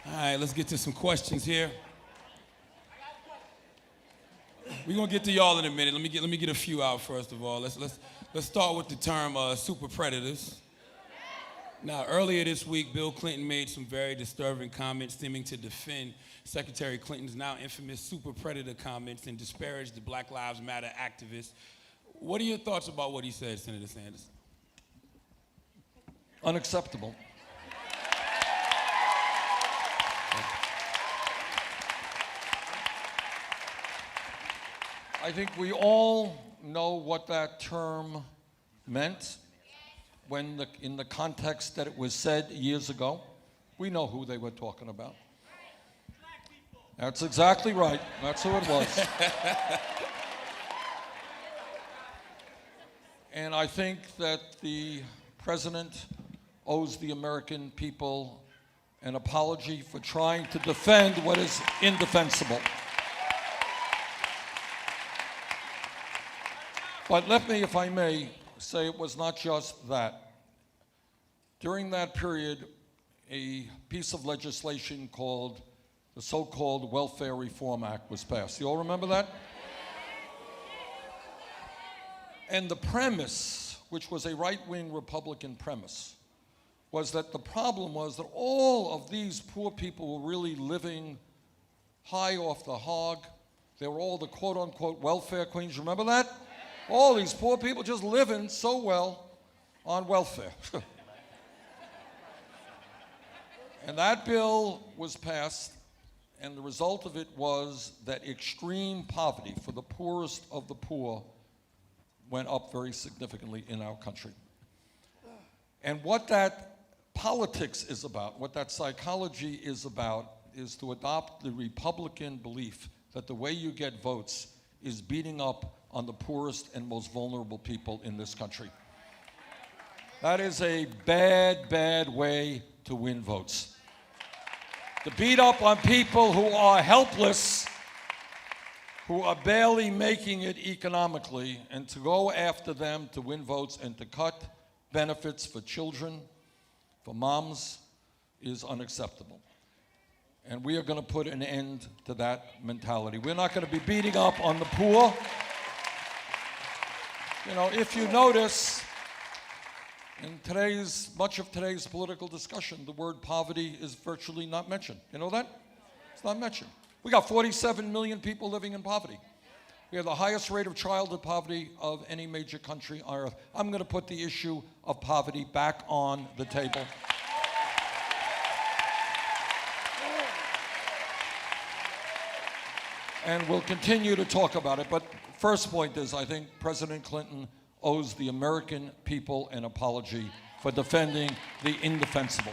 All right, let's get to some questions here. We're gonna get to y'all in a minute. Let me get a few out first of all. Let's start with the term super predators. Now, earlier this week, Bill Clinton made some very disturbing comments seeming to defend Secretary Clinton's now infamous super predator comments and disparage the Black Lives Matter activists. What are your thoughts about what he said, Senator Sanders? Unacceptable. I think we all know what that term meant when in the context that it was said years ago. We know who they were talking about. That's exactly right. That's who it was. And I think that the president owes the American people an apology for trying to defend what is indefensible. But let me, if I may, say it was not just that. During that period, a piece of legislation called the so-called Welfare Reform Act was passed. You all remember that? And the premise, which was a right-wing Republican premise, was that the problem was that all of these poor people were really living high off the hog. They were all the quote-unquote welfare queens. Remember that? All these poor people just living so well on welfare. And that bill was passed, and the result of it was that extreme poverty for the poorest of the poor went up very significantly in our country. And what that politics is about, what that psychology is about, is to adopt the Republican belief that the way you get votes is beating up on the poorest and most vulnerable people in this country. That is a bad, bad way to win votes. To beat up on people who are helpless, who are barely making it economically, and to go after them to win votes and to cut benefits for children, for moms, is unacceptable. And we are going to put an end to that mentality. We're not going to be beating up on the poor. You know, if you notice, in much of today's political discussion, the word poverty is virtually not mentioned. You know that? It's not mentioned. We got 47 million people living in poverty. We have the highest rate of childhood poverty of any major country on earth. I'm going to put the issue of poverty back on the table. And we'll continue to talk about it. But first point is, I think President Clinton owes the American people an apology for defending the indefensible.